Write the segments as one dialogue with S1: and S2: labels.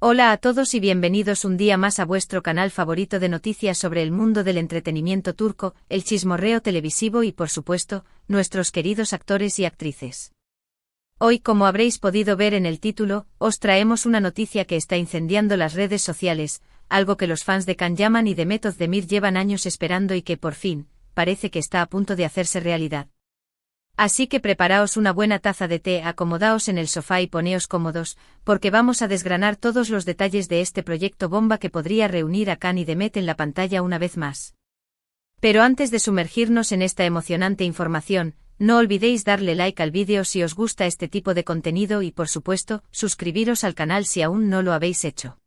S1: Hola a todos y bienvenidos un día más a vuestro canal favorito de noticias sobre el mundo del entretenimiento turco, el chismorreo televisivo y por supuesto, nuestros queridos actores y actrices. Hoy, como habréis podido ver en el título, os traemos una noticia que está incendiando las redes sociales, algo que los fans de Can Yaman y Demet Özdemir llevan años esperando y que por fin, parece que está a punto de hacerse realidad. Así que preparaos una buena taza de té, acomodaos en el sofá y poneos cómodos, porque vamos a desgranar todos los detalles de este proyecto bomba que podría reunir a Can y Demet en la pantalla una vez más. Pero antes de sumergirnos en esta emocionante información, no olvidéis darle like al vídeo si os gusta este tipo de contenido y por supuesto, suscribiros al canal si aún no lo habéis hecho.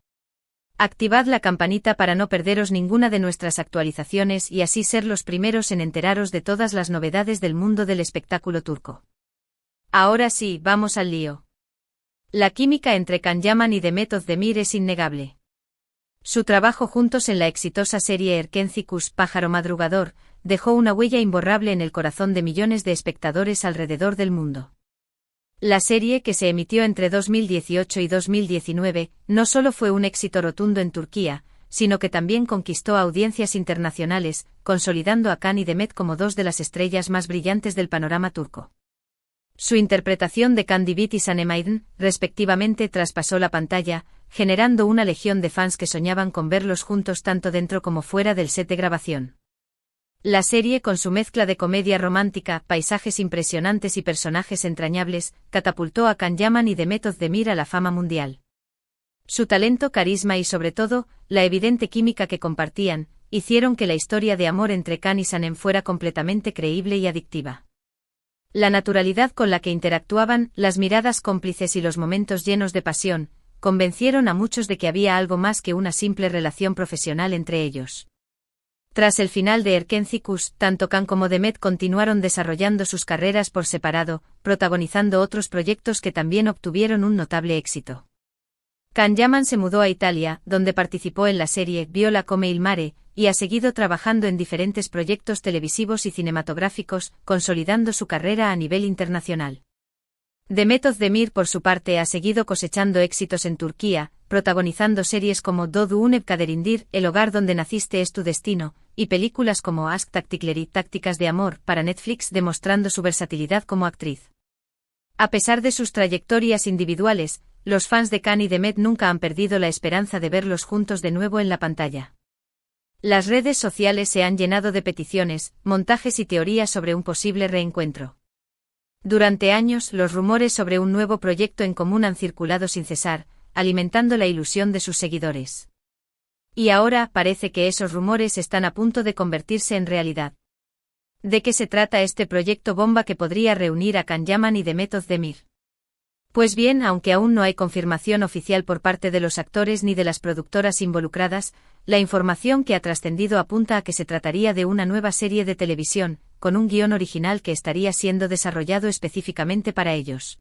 S1: Activad la campanita para no perderos ninguna de nuestras actualizaciones y así ser los primeros en enteraros de todas las novedades del mundo del espectáculo turco. Ahora sí, vamos al lío. La química entre Can Yaman y Demet Özdemir es innegable. Su trabajo juntos en la exitosa serie Erkenci Pájaro Madrugador, dejó una huella imborrable en el corazón de millones de espectadores alrededor del mundo. La serie, que se emitió entre 2018 y 2019, no solo fue un éxito rotundo en Turquía, sino que también conquistó audiencias internacionales, consolidando a Can y Demet como dos de las estrellas más brillantes del panorama turco. Su interpretación de Can Divit y Sanemaiden, respectivamente, traspasó la pantalla, generando una legión de fans que soñaban con verlos juntos tanto dentro como fuera del set de grabación. La serie, con su mezcla de comedia romántica, paisajes impresionantes y personajes entrañables, catapultó a Can Yaman y Demet Özdemir a la fama mundial. Su talento, carisma y sobre todo, la evidente química que compartían, hicieron que la historia de amor entre Can y Sanem fuera completamente creíble y adictiva. La naturalidad con la que interactuaban, las miradas cómplices y los momentos llenos de pasión, convencieron a muchos de que había algo más que una simple relación profesional entre ellos. Tras el final de Erkenci, tanto Can como Demet continuaron desarrollando sus carreras por separado, protagonizando otros proyectos que también obtuvieron un notable éxito. Can Yaman se mudó a Italia, donde participó en la serie Viola come il mare, y ha seguido trabajando en diferentes proyectos televisivos y cinematográficos, consolidando su carrera a nivel internacional. Demet Özdemir, por su parte, ha seguido cosechando éxitos en Turquía, protagonizando series como Doğduğun Kaderindir, El hogar donde naciste es tu destino, y películas como Aşk Taktikleri, Tácticas de amor, para Netflix, demostrando su versatilidad como actriz. A pesar de sus trayectorias individuales, los fans de Can y Demet nunca han perdido la esperanza de verlos juntos de nuevo en la pantalla. Las redes sociales se han llenado de peticiones, montajes y teorías sobre un posible reencuentro. Durante años, los rumores sobre un nuevo proyecto en común han circulado sin cesar, alimentando la ilusión de sus seguidores. Y ahora parece que esos rumores están a punto de convertirse en realidad. ¿De qué se trata este proyecto bomba que podría reunir a Can Yaman y Demet Özdemir? Pues bien, aunque aún no hay confirmación oficial por parte de los actores ni de las productoras involucradas, la información que ha trascendido apunta a que se trataría de una nueva serie de televisión, con un guión original que estaría siendo desarrollado específicamente para ellos.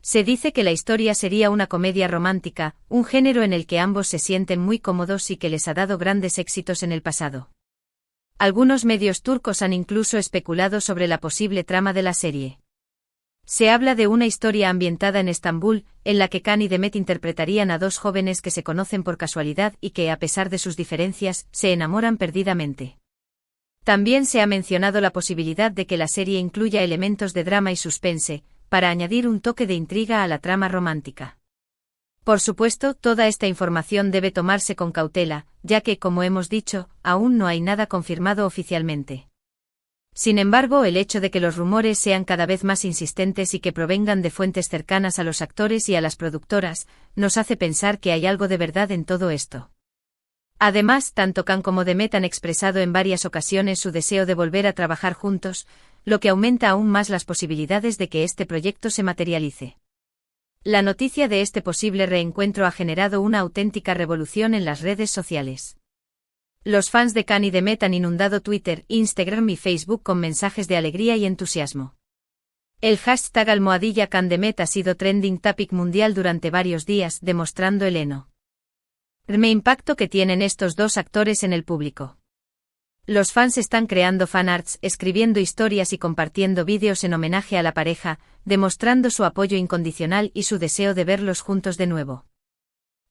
S1: Se dice que la historia sería una comedia romántica, un género en el que ambos se sienten muy cómodos y que les ha dado grandes éxitos en el pasado. Algunos medios turcos han incluso especulado sobre la posible trama de la serie. Se habla de una historia ambientada en Estambul, en la que Can y Demet interpretarían a dos jóvenes que se conocen por casualidad y que, a pesar de sus diferencias, se enamoran perdidamente. También se ha mencionado la posibilidad de que la serie incluya elementos de drama y suspense, para añadir un toque de intriga a la trama romántica. Por supuesto, toda esta información debe tomarse con cautela, ya que, como hemos dicho, aún no hay nada confirmado oficialmente. Sin embargo, el hecho de que los rumores sean cada vez más insistentes y que provengan de fuentes cercanas a los actores y a las productoras, nos hace pensar que hay algo de verdad en todo esto. Además, tanto Can como Demet han expresado en varias ocasiones su deseo de volver a trabajar juntos, lo que aumenta aún más las posibilidades de que este proyecto se materialice. La noticia de este posible reencuentro ha generado una auténtica revolución en las redes sociales. Los fans de Can y Demet han inundado Twitter, Instagram y Facebook con mensajes de alegría y entusiasmo. El hashtag #CanDemet ha sido trending topic mundial durante varios días, demostrando el enorme impacto que tienen estos dos actores en el público. Los fans están creando fanarts, escribiendo historias y compartiendo vídeos en homenaje a la pareja, demostrando su apoyo incondicional y su deseo de verlos juntos de nuevo.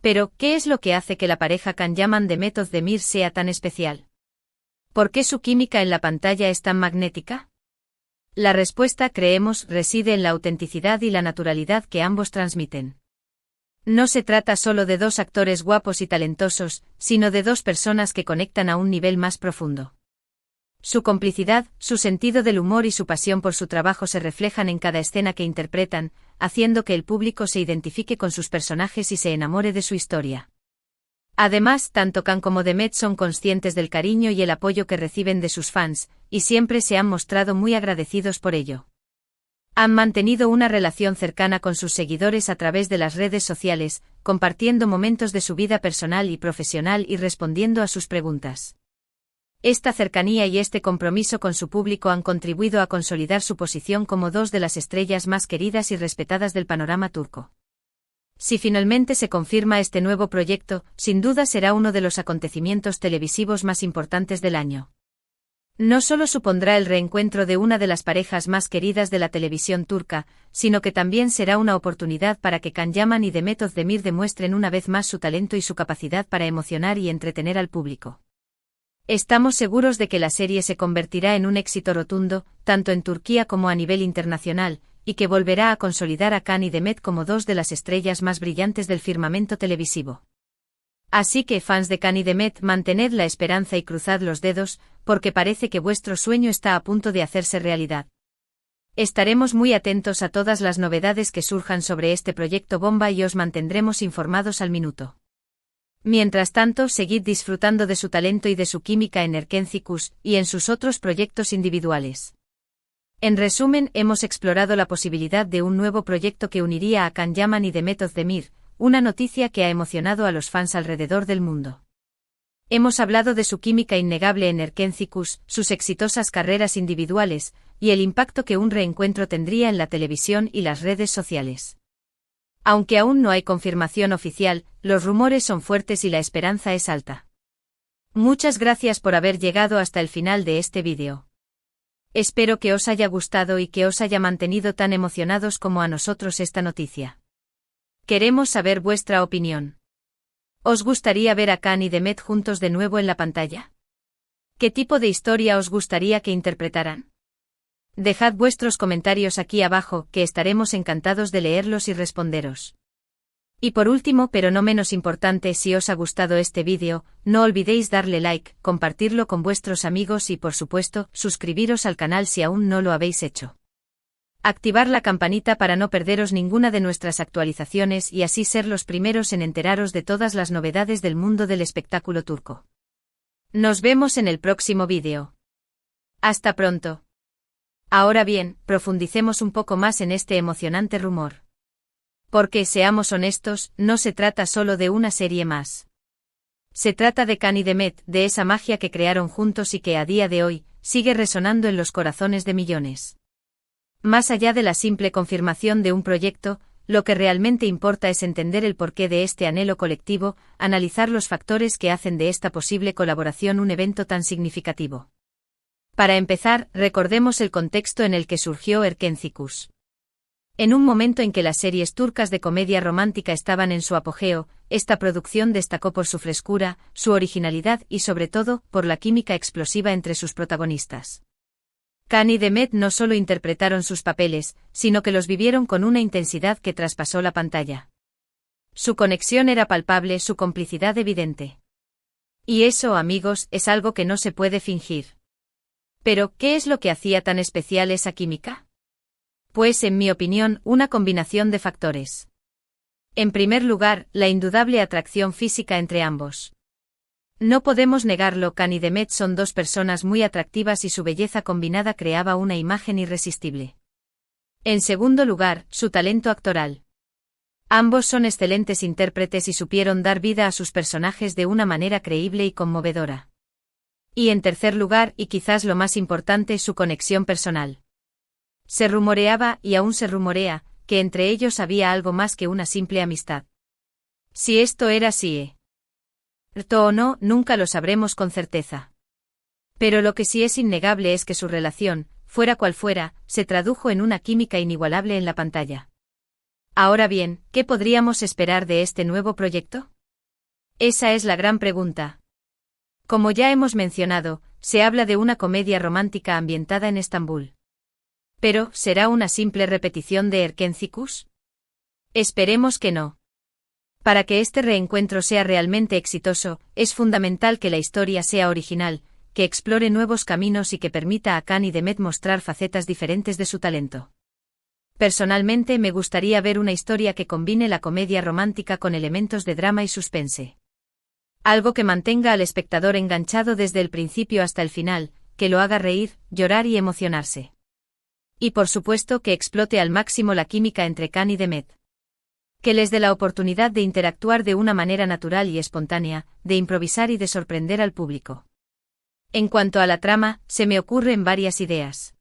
S1: Pero, ¿qué es lo que hace que la pareja Can Yaman-Demet Özdemir sea tan especial? ¿Por qué su química en la pantalla es tan magnética? La respuesta, creemos, reside en la autenticidad y la naturalidad que ambos transmiten. No se trata solo de dos actores guapos y talentosos, sino de dos personas que conectan a un nivel más profundo. Su complicidad, su sentido del humor y su pasión por su trabajo se reflejan en cada escena que interpretan, haciendo que el público se identifique con sus personajes y se enamore de su historia. Además, tanto Can como Demet son conscientes del cariño y el apoyo que reciben de sus fans, y siempre se han mostrado muy agradecidos por ello. Han mantenido una relación cercana con sus seguidores a través de las redes sociales, compartiendo momentos de su vida personal y profesional y respondiendo a sus preguntas. Esta cercanía y este compromiso con su público han contribuido a consolidar su posición como dos de las estrellas más queridas y respetadas del panorama turco. Si finalmente se confirma este nuevo proyecto, sin duda será uno de los acontecimientos televisivos más importantes del año. No solo supondrá el reencuentro de una de las parejas más queridas de la televisión turca, sino que también será una oportunidad para que Can Yaman y Demet Özdemir demuestren una vez más su talento y su capacidad para emocionar y entretener al público. Estamos seguros de que la serie se convertirá en un éxito rotundo, tanto en Turquía como a nivel internacional, y que volverá a consolidar a Can y Demet como dos de las estrellas más brillantes del firmamento televisivo. Así que, fans de Can y Demet, mantened la esperanza y cruzad los dedos, porque parece que vuestro sueño está a punto de hacerse realidad. Estaremos muy atentos a todas las novedades que surjan sobre este proyecto bomba y os mantendremos informados al minuto. Mientras tanto, seguid disfrutando de su talento y de su química en Erkencikus y en sus otros proyectos individuales. En resumen, hemos explorado la posibilidad de un nuevo proyecto que uniría a Can Yaman y Demet Özdemir, una noticia que ha emocionado a los fans alrededor del mundo. Hemos hablado de su química innegable en Erkencikus, sus exitosas carreras individuales, y el impacto que un reencuentro tendría en la televisión y las redes sociales. Aunque aún no hay confirmación oficial, los rumores son fuertes y la esperanza es alta. Muchas gracias por haber llegado hasta el final de este vídeo. Espero que os haya gustado y que os haya mantenido tan emocionados como a nosotros esta noticia. Queremos saber vuestra opinión. ¿Os gustaría ver a Can y Demet juntos de nuevo en la pantalla? ¿Qué tipo de historia os gustaría que interpretaran? Dejad vuestros comentarios aquí abajo, que estaremos encantados de leerlos y responderos. Y por último, pero no menos importante, si os ha gustado este vídeo, no olvidéis darle like, compartirlo con vuestros amigos y, por supuesto, suscribiros al canal si aún no lo habéis hecho. Activar la campanita para no perderos ninguna de nuestras actualizaciones y así ser los primeros en enteraros de todas las novedades del mundo del espectáculo turco. Nos vemos en el próximo vídeo. Hasta pronto. Ahora bien, profundicemos un poco más en este emocionante rumor. Porque, seamos honestos, no se trata solo de una serie más. Se trata de Can y Demet, de esa magia que crearon juntos y que a día de hoy, sigue resonando en los corazones de millones. Más allá de la simple confirmación de un proyecto, lo que realmente importa es entender el porqué de este anhelo colectivo, analizar los factores que hacen de esta posible colaboración un evento tan significativo. Para empezar, recordemos el contexto en el que surgió Erkencikus. En un momento en que las series turcas de comedia romántica estaban en su apogeo, esta producción destacó por su frescura, su originalidad y sobre todo, por la química explosiva entre sus protagonistas. Can y Demet no solo interpretaron sus papeles, sino que los vivieron con una intensidad que traspasó la pantalla. Su conexión era palpable, su complicidad evidente. Y eso, amigos, es algo que no se puede fingir. Pero, ¿qué es lo que hacía tan especial esa química? Pues, en mi opinión, una combinación de factores. En primer lugar, la indudable atracción física entre ambos. No podemos negarlo, Can y Demet son dos personas muy atractivas y su belleza combinada creaba una imagen irresistible. En segundo lugar, su talento actoral. Ambos son excelentes intérpretes y supieron dar vida a sus personajes de una manera creíble y conmovedora. Y en tercer lugar, y quizás lo más importante, su conexión personal. Se rumoreaba, y aún se rumorea, que entre ellos había algo más que una simple amistad. Si esto era así, o no, nunca lo sabremos con certeza. Pero lo que sí es innegable es que su relación, fuera cual fuera, se tradujo en una química inigualable en la pantalla. Ahora bien, ¿qué podríamos esperar de este nuevo proyecto? Esa es la gran pregunta. Como ya hemos mencionado, se habla de una comedia romántica ambientada en Estambul. Pero, ¿será una simple repetición de Erkenzicus? Esperemos que no. Para que este reencuentro sea realmente exitoso, es fundamental que la historia sea original, que explore nuevos caminos y que permita a Can y Demet mostrar facetas diferentes de su talento. Personalmente me gustaría ver una historia que combine la comedia romántica con elementos de drama y suspense. Algo que mantenga al espectador enganchado desde el principio hasta el final, que lo haga reír, llorar y emocionarse. Y por supuesto que explote al máximo la química entre Can y Demet. Que les dé la oportunidad de interactuar de una manera natural y espontánea, de improvisar y de sorprender al público. En cuanto a la trama, se me ocurren varias ideas.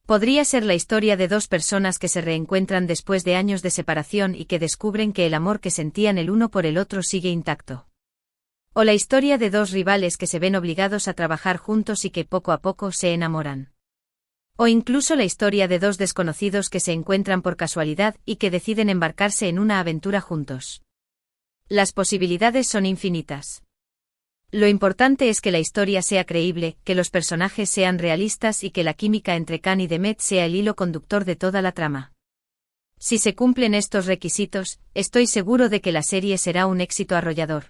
S1: Podría ser la historia de dos personas que se reencuentran después de años de separación y que descubren que el amor que sentían el uno por el otro sigue intacto. O la historia de dos rivales que se ven obligados a trabajar juntos y que poco a poco se enamoran. O incluso la historia de dos desconocidos que se encuentran por casualidad y que deciden embarcarse en una aventura juntos. Las posibilidades son infinitas. Lo importante es que la historia sea creíble, que los personajes sean realistas y que la química entre Can y Demet sea el hilo conductor de toda la trama. Si se cumplen estos requisitos, estoy seguro de que la serie será un éxito arrollador.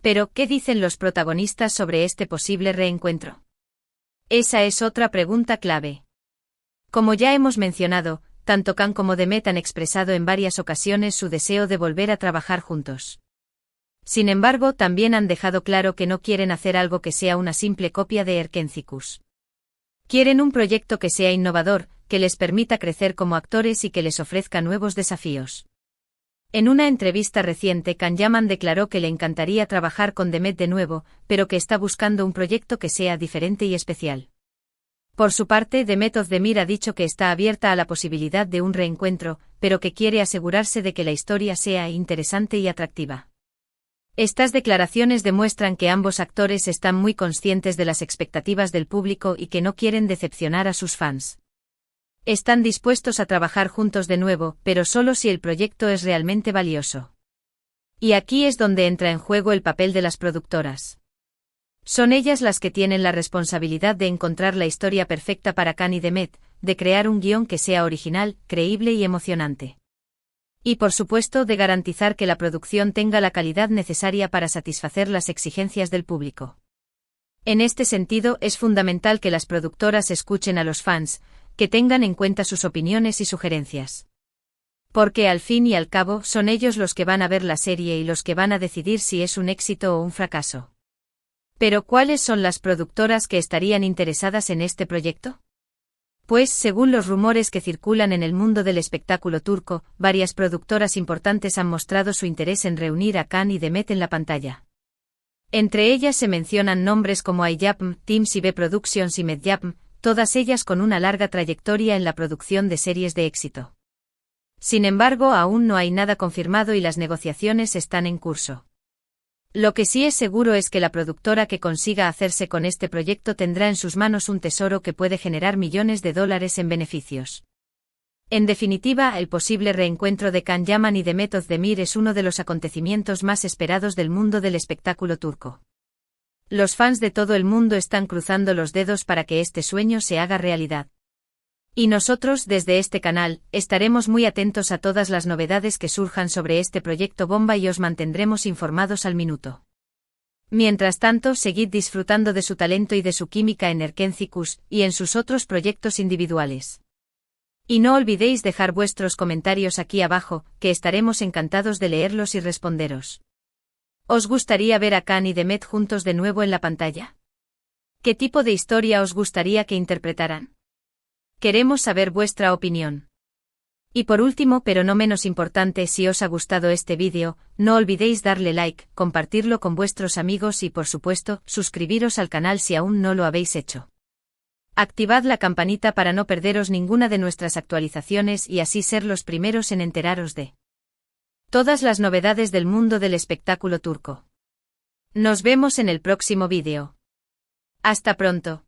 S1: Pero, ¿qué dicen los protagonistas sobre este posible reencuentro? Esa es otra pregunta clave. Como ya hemos mencionado, tanto Can como Demet han expresado en varias ocasiones su deseo de volver a trabajar juntos. Sin embargo, también han dejado claro que no quieren hacer algo que sea una simple copia de Erkenzicus. Quieren un proyecto que sea innovador, que les permita crecer como actores y que les ofrezca nuevos desafíos. En una entrevista reciente, Can Yaman declaró que le encantaría trabajar con Demet de nuevo, pero que está buscando un proyecto que sea diferente y especial. Por su parte, Demet Özdemir ha dicho que está abierta a la posibilidad de un reencuentro, pero que quiere asegurarse de que la historia sea interesante y atractiva. Estas declaraciones demuestran que ambos actores están muy conscientes de las expectativas del público y que no quieren decepcionar a sus fans. Están dispuestos a trabajar juntos de nuevo, pero solo si el proyecto es realmente valioso. Y aquí es donde entra en juego el papel de las productoras. Son ellas las que tienen la responsabilidad de encontrar la historia perfecta para Can y Demet, de crear un guión que sea original, creíble y emocionante. Y por supuesto de garantizar que la producción tenga la calidad necesaria para satisfacer las exigencias del público. En este sentido, es fundamental que las productoras escuchen a los fans, que tengan en cuenta sus opiniones y sugerencias. Porque al fin y al cabo son ellos los que van a ver la serie y los que van a decidir si es un éxito o un fracaso. Pero ¿cuáles son las productoras que estarían interesadas en este proyecto? Pues, según los rumores que circulan en el mundo del espectáculo turco, varias productoras importantes han mostrado su interés en reunir a Can y Demet en la pantalla. Entre ellas se mencionan nombres como Ayapm, Teams y B Productions y Medyapm, todas ellas con una larga trayectoria en la producción de series de éxito. Sin embargo, aún no hay nada confirmado y las negociaciones están en curso. Lo que sí es seguro es que la productora que consiga hacerse con este proyecto tendrá en sus manos un tesoro que puede generar millones de dólares en beneficios. En definitiva, el posible reencuentro de Can Yaman y Demet Özdemir es uno de los acontecimientos más esperados del mundo del espectáculo turco. Los fans de todo el mundo están cruzando los dedos para que este sueño se haga realidad. Y nosotros, desde este canal, estaremos muy atentos a todas las novedades que surjan sobre este proyecto bomba y os mantendremos informados al minuto. Mientras tanto, seguid disfrutando de su talento y de su química en Erkenzicus y en sus otros proyectos individuales. Y no olvidéis dejar vuestros comentarios aquí abajo, que estaremos encantados de leerlos y responderos. ¿Os gustaría ver a Can y Demet juntos de nuevo en la pantalla? ¿Qué tipo de historia os gustaría que interpretaran? Queremos saber vuestra opinión. Y por último, pero no menos importante, si os ha gustado este vídeo, no olvidéis darle like, compartirlo con vuestros amigos y por supuesto, suscribiros al canal si aún no lo habéis hecho. Activad la campanita para no perderos ninguna de nuestras actualizaciones y así ser los primeros en enteraros de todas las novedades del mundo del espectáculo turco. Nos vemos en el próximo vídeo. Hasta pronto.